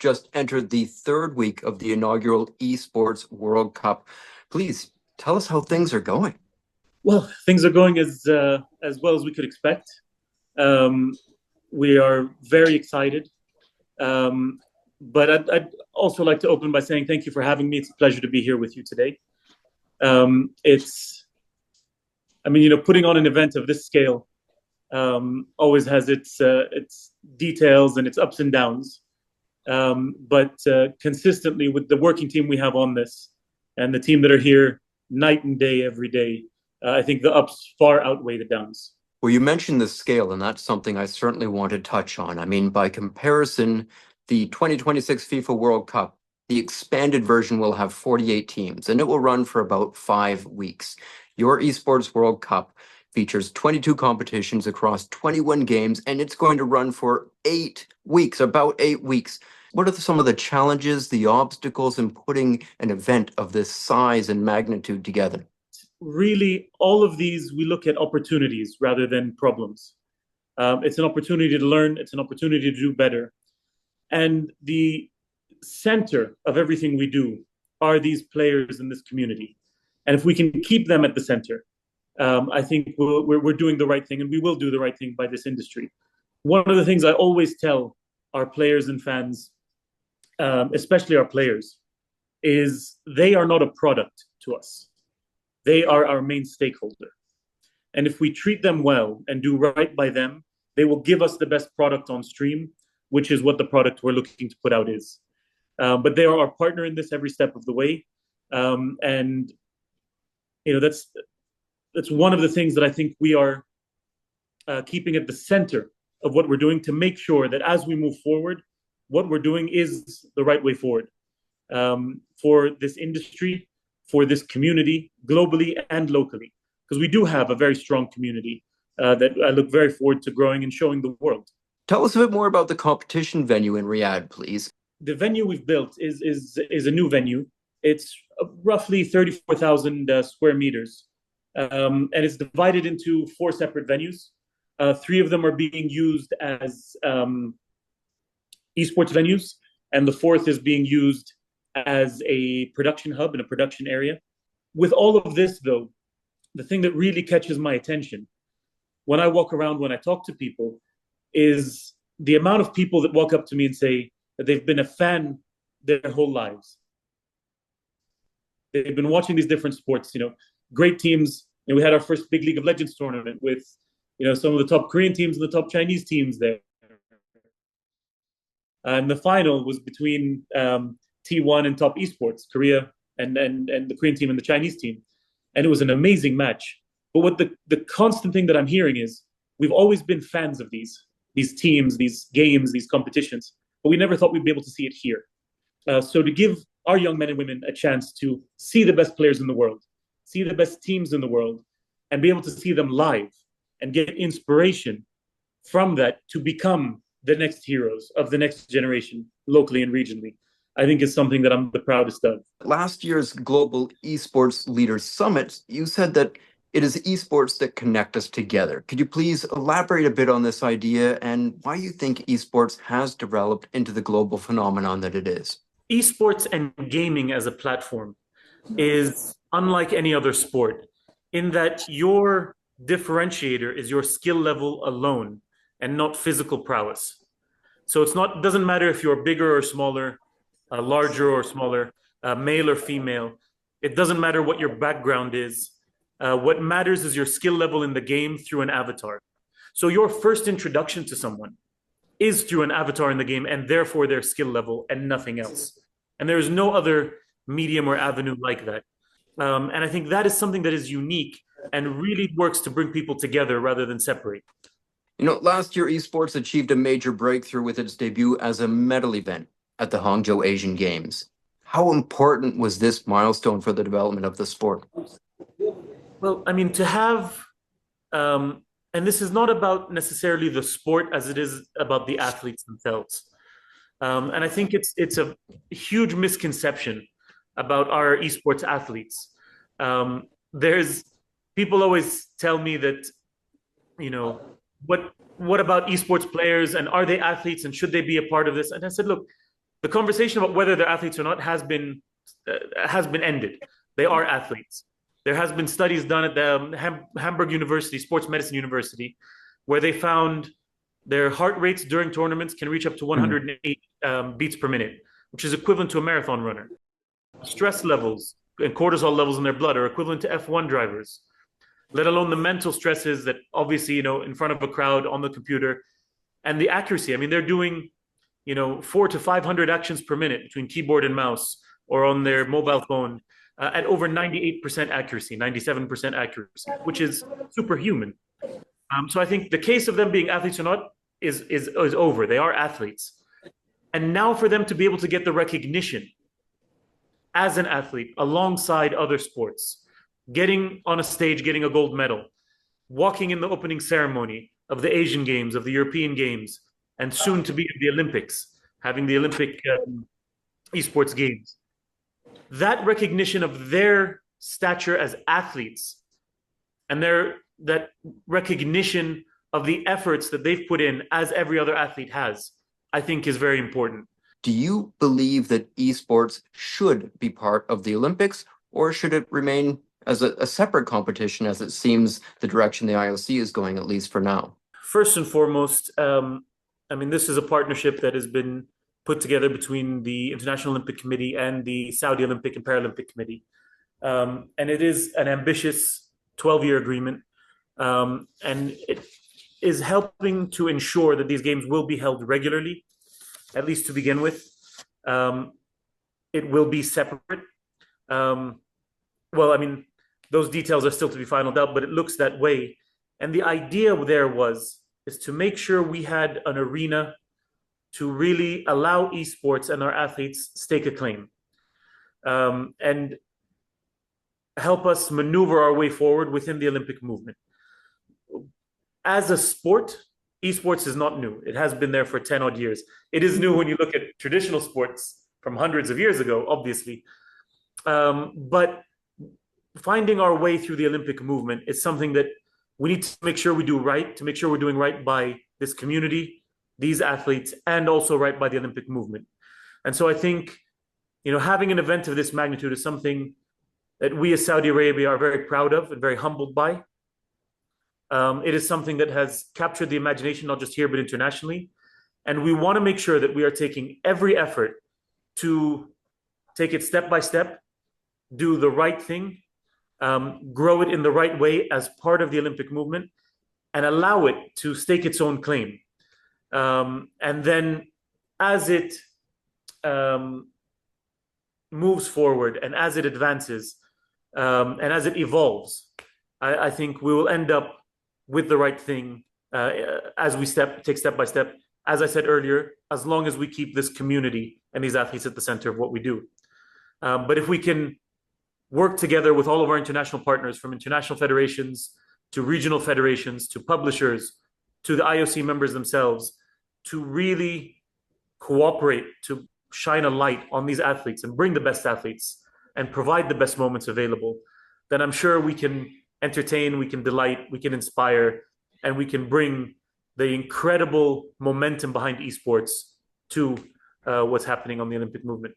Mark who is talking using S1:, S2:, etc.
S1: just entered the third week of the inaugural Esports World Cup. Please tell us how things are going.
S2: Well, things are going as well as we could expect. Um, we are very excited, but I'd also like to open by saying thank you for having me. It's a pleasure to be here with you today. Putting on an event of this scale always has its details and its ups and downs. But consistently with the working team we have on this and the team that are here night and day every day, I think the ups far outweigh the downs.
S1: Well, you mentioned the scale, and that's something I certainly want to touch on. I mean, by comparison, the 2026 FIFA World Cup, the expanded version will have 48 teams, and it will run for about 5 weeks. Your Esports World Cup features 22 competitions across 21 games, and it's going to run for 8 weeks, about 8 weeks. What are some of the challenges, the obstacles in putting an event of this size and magnitude together?
S2: Really, all of these, we look at opportunities rather than problems. It's an opportunity to learn. It's an opportunity to do better. And the center of everything we do are these players in this community. And if we can keep them at the center, I think we're doing the right thing, and we will do the right thing by this industry. One of the things I always tell our players and fans, especially our players, is they are not a product to us. They are our main stakeholder. And if we treat them well and do right by them, they will give us the best product on stream, which is what the product we're looking to put out is. But they are our partner in this every step of the way. And that's one of the things that I think we are keeping at the center of what we're doing to make sure that as we move forward, what we're doing is the right way forward for this industry, for this community, globally and locally. Because we do have a very strong community that I look very forward to growing and showing the world.
S1: Tell us a bit more about the competition venue in Riyadh, please.
S2: The venue we've built is a new venue. It's roughly 34,000 square meters. And it's divided into 4 separate venues. 3 of them are being used as esports venues, and the 4th is being used as a production hub and a production area. With all of this, though, the thing that really catches my attention when I walk around, when I talk to people, is the amount of people that walk up to me and say that they've been a fan their whole lives. They've been watching these different sports, great teams. We had our first big League of Legends tournament with, some of the top Korean teams and the top Chinese teams there. And the final was between T1 and Top Esports, Korea and the Korean team and the Chinese team. And it was an amazing match. But what the constant thing that I'm hearing is we've always been fans of these teams, these games, these competitions, but we never thought we'd be able to see it here. So to give our young men and women a chance to see the best players in the world, see the best teams in the world, and be able to see them live and get inspiration from that to become the next heroes of the next generation, locally and regionally, I think is something that I'm the proudest of.
S1: Last year's Global Esports Leaders Summit, you said that it is esports that connect us together. Could you please elaborate a bit on this idea and why you think esports has developed into the global phenomenon that it is?
S2: Esports and gaming as a platform is unlike any other sport in that your differentiator is your skill level alone and not physical prowess. So it doesn't matter if you're bigger or smaller, larger or smaller, male or female. It doesn't matter what your background is. What matters is your skill level in the game through an avatar. So your first introduction to someone is through an avatar in the game and therefore their skill level and nothing else. And there is no other medium or avenue like that. And I think that is something that is unique and really works to bring people together rather than separate.
S1: Last year, esports achieved a major breakthrough with its debut as a medal event at the Hangzhou Asian Games. How important was this milestone for the development of the sport?
S2: Well, I mean, to have, and this is not about necessarily the sport as it is about the athletes themselves. And I think it's a huge misconception about our esports athletes. There's people always tell me that, what about esports players and are they athletes and should they be a part of this? And I said, look, the conversation about whether they're athletes or not has been ended. They are athletes. There has been studies done at the Hamburg University, Sports Medicine University, where they found their heart rates during tournaments can reach up to 108 beats per minute, which is equivalent to a marathon runner. Stress levels and cortisol levels in their blood are equivalent to F1 drivers, let alone the mental stresses that obviously, in front of a crowd on the computer, and the accuracy. I mean, they're doing, 400 to 500 actions per minute between keyboard and mouse or on their mobile phone at over 98% accuracy, 97% accuracy, which is superhuman. So I think the case of them being athletes or not is over. They are athletes. And now for them to be able to get the recognition as an athlete alongside other sports, getting on a stage, getting a gold medal, walking in the opening ceremony of the Asian Games, of the European Games, and soon to be at the Olympics, having the Olympic Esports Games. That recognition of their stature as athletes and that recognition of the efforts that they've put in as every other athlete has, I think is very important.
S1: Do you believe that esports should be part of the Olympics, or should it remain as a separate competition, as it seems the direction the IOC is going, at least for now?
S2: First and foremost, this is a partnership that has been put together between the International Olympic Committee and the Saudi Olympic and Paralympic Committee. And it is an ambitious 12-year agreement. And it is helping to ensure that these games will be held regularly, at least to begin with. It will be separate. Those details are still to be finalized out, but it looks that way. And the idea there is to make sure we had an arena to really allow esports and our athletes stake a claim, and help us maneuver our way forward within the Olympic movement. As a sport, esports is not new. It has been there for 10 odd years. It is new when you look at traditional sports from hundreds of years ago, obviously. But finding our way through the Olympic movement is something that we need to make sure we do right, to make sure we're doing right by this community, these athletes, and also right by the Olympic movement. And so I think, having an event of this magnitude is something that we as Saudi Arabia are very proud of and very humbled by. It is something that has captured the imagination, not just here, but internationally. And we want to make sure that we are taking every effort to take it step by step, do the right thing, grow it in the right way as part of the Olympic movement, and allow it to stake its own claim. And then as it moves forward and as it advances and as it evolves, I think we will end up with the right thing as we take step by step. As I said earlier, as long as we keep this community and these athletes at the center of what we do. But if we can work together with all of our international partners, from international federations to regional federations to publishers to the IOC members themselves, to really cooperate, to shine a light on these athletes and bring the best athletes and provide the best moments available, then I'm sure we can entertain, we can delight, we can inspire, and we can bring the incredible momentum behind esports to what's happening on the Olympic movement.